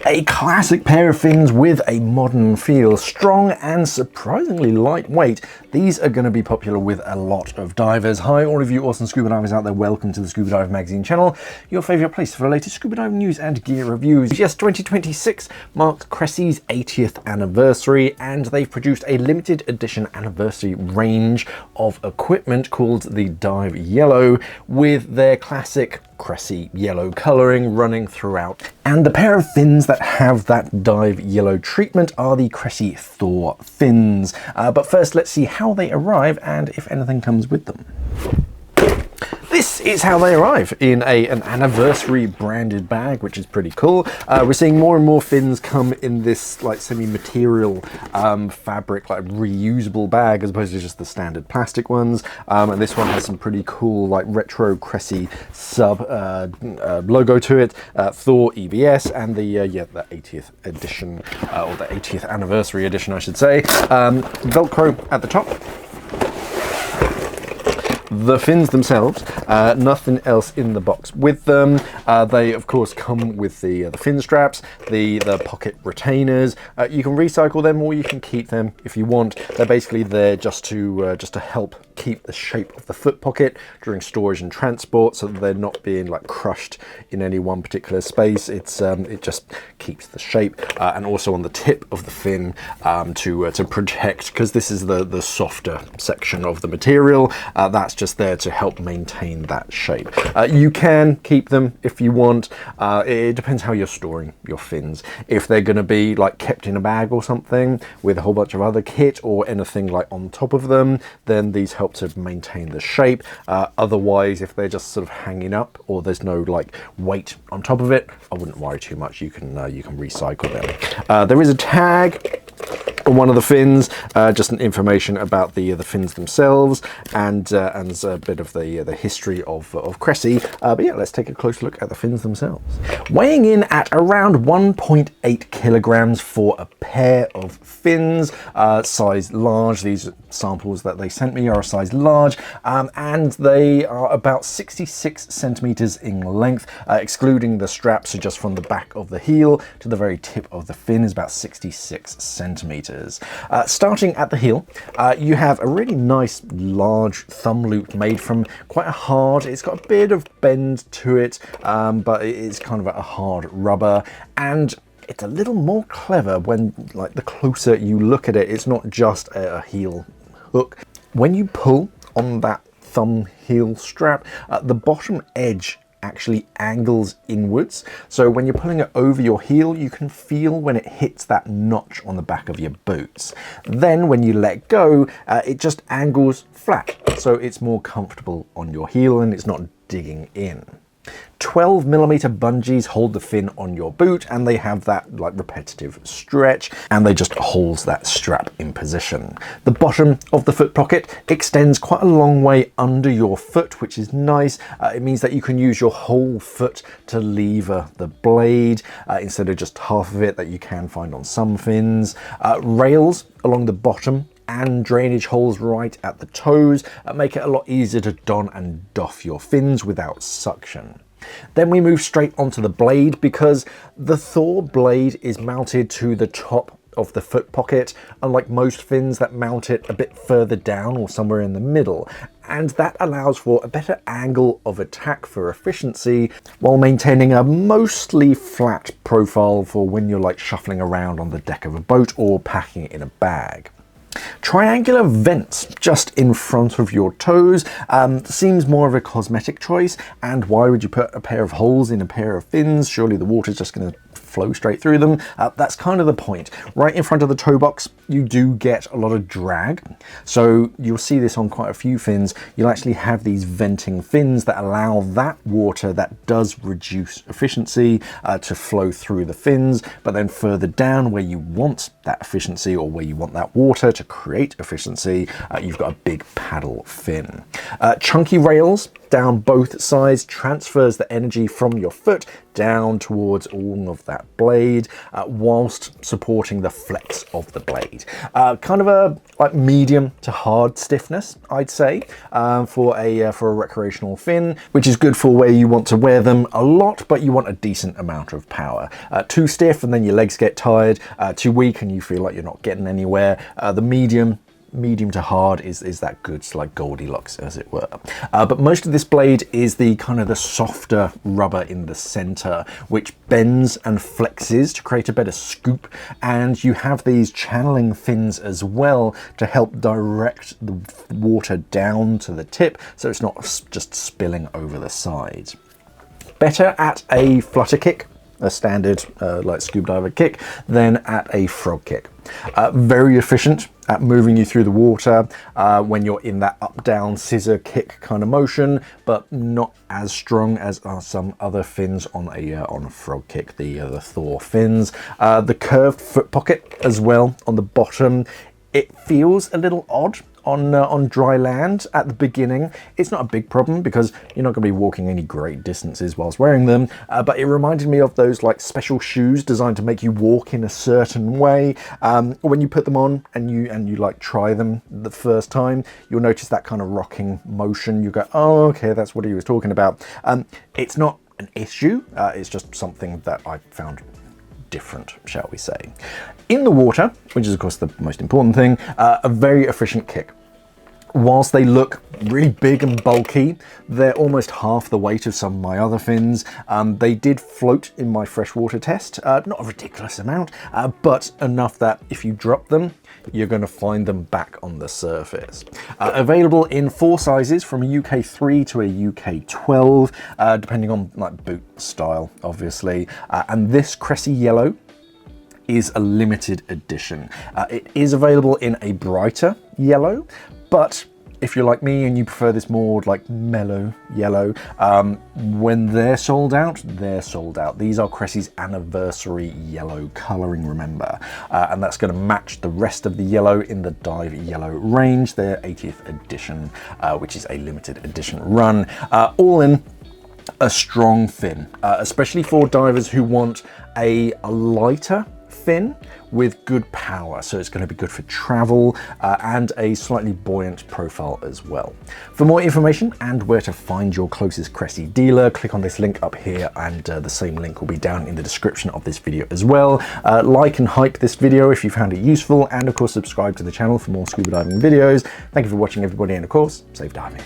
A classic pair of fins with a modern feel, strong and surprisingly lightweight. These are going to be popular with a lot of divers. Hi all of you awesome scuba divers out there, welcome to the Scuba Diver Magazine channel, your favourite place for the latest scuba diving news and gear reviews. Yes, 2026 marks Cressi's 80th anniversary and they've produced a limited edition anniversary range of equipment called the Dive Yellow with their classic Cressi yellow colouring running throughout. And the pair of fins that have that dive yellow treatment are the Cressi Thor fins. But first let's see how they arrive and if anything comes with them. This is how they arrive in an anniversary branded bag, which is pretty cool. We're seeing more and more fins come in this like semi-material fabric, like reusable bag, as opposed to just the standard plastic ones. And this one has some pretty cool like retro Cressi sub logo to it, Thor EVS, and the 80th edition or the 80th anniversary edition, I should say. Velcro at the top. The fins themselves, nothing else in the box with them. They of course come with the fin straps, the pocket retainers. You can recycle them or you can keep them if you want. They're basically there just to help keep the shape of the foot pocket during storage and transport, so that they're not being like crushed in any one particular space. It just keeps the shape, and also on the tip of the fin to protect, because this is the softer section of the material. That's just there to help maintain that shape. You can keep them if you want. It depends how you're storing your fins. If they're going to be like kept in a bag or something with a whole bunch of other kit or anything like on top of them, then these help to maintain the shape. Otherwise, if they're just sort of hanging up or there's no like weight on top of it, I wouldn't worry too much. You can recycle them. There is a tag on one of the fins, just an information about the fins themselves and a bit of the history of Cressi. But yeah, let's take a close look at the fins themselves. Weighing in at around 1.8 kilograms for a pair of fins, size large. These samples that they sent me are a size large, and they are about 66 centimeters in length, excluding the straps. So just from the back of the heel to the very tip of the fin is about 66 centimeters. Starting at the heel, you have a really nice large thumb loop made from quite a hard, it's got a bit of bend to it, but it is kind of a hard rubber, and it's a little more clever when like the closer you look at it. It's not just a heel hook. When you pull on that thumb heel strap, the bottom edge actually angles inwards, so when you're pulling it over your heel, you can feel when it hits that notch on the back of your boots. Then when you let go, it just angles flat, so it's more comfortable on your heel and it's not digging in. 12mm bungees hold the fin on your boot, and they have that like repetitive stretch, and they just hold that strap in position. The bottom of the foot pocket extends quite a long way under your foot, which is nice. It means that you can use your whole foot to lever the blade instead of just half of it that you can find on some fins. Rails along the bottom and drainage holes right at the toes make it a lot easier to don and doff your fins without suction. Then we move straight onto the blade, because the Thor blade is mounted to the top of the foot pocket, unlike most fins that mount it a bit further down or somewhere in the middle, and that allows for a better angle of attack for efficiency while maintaining a mostly flat profile for when you're like shuffling around on the deck of a boat or packing it in a bag. Triangular vents just in front of your toes seems more of a cosmetic choice, and why would you put a pair of holes in a pair of fins? Surely the water's just going to flow straight through them. That's kind of the point. Right in front of the toe box, you do get a lot of drag. So you'll see this on quite a few fins. You'll actually have these venting fins that allow that water that does reduce efficiency to flow through the fins, but then further down where you want that efficiency or where you want that water to create efficiency, you've got a big paddle fin. Chunky rails down both sides, transfers the energy from your foot down towards all of that blade, whilst supporting the flex of the blade. Kind of a like medium to hard stiffness, I'd say, for a recreational fin, which is good for where you want to wear them a lot, but you want a decent amount of power. Too stiff and then your legs get tired, too weak and you feel like you're not getting anywhere. The medium to hard is that good, like Goldilocks, as it were. But most of this blade is the kind of the softer rubber in the center, which bends and flexes to create a better scoop. And you have these channeling fins as well to help direct the water down to the tip, so it's not just spilling over the sides. Better at a flutter kick, a standard like scuba diver kick, than at a frog kick. Very efficient at moving you through the water when you're in that up-down scissor kick kind of motion, but not as strong as some other fins on a frog kick, the Thor fins. The curved foot pocket as well on the bottom. It feels a little odd on dry land at the beginning. It's not a big problem because you're not going to be walking any great distances whilst wearing them, but it reminded me of those like special shoes designed to make you walk in a certain way. When you put them on and you like try them the first time, you'll notice that kind of rocking motion. You go, oh, okay, that's what he was talking about. It's not an issue, it's just something that I found different, shall we say. In the water, which is of course the most important thing, a very efficient kick. Whilst they look really big and bulky, they're almost half the weight of some of my other fins. They did float in my freshwater test, not a ridiculous amount, but enough that if you drop them, you're going to find them back on the surface. Available in 4 sizes, from a UK 3 to a UK 12, depending on like boot style, obviously. And this Cressi yellow is a limited edition. It is available in a brighter yellow, but if you're like me and you prefer this more like mellow yellow, when they're sold out, they're sold out. These are Cressi's anniversary yellow colouring, remember, and that's going to match the rest of the yellow in the Dive Yellow range, their 80th edition, which is a limited edition run. All in, a strong fin, especially for divers who want a lighter fin with good power, so it's going to be good for travel and a slightly buoyant profile as well. For more information and where to find your closest Cressi dealer, click on this link up here, and the same link will be down in the description of this video as well. Like and hype this video if you found it useful, and of course subscribe to the channel for more scuba diving videos. Thank you for watching, everybody, and of course, safe diving.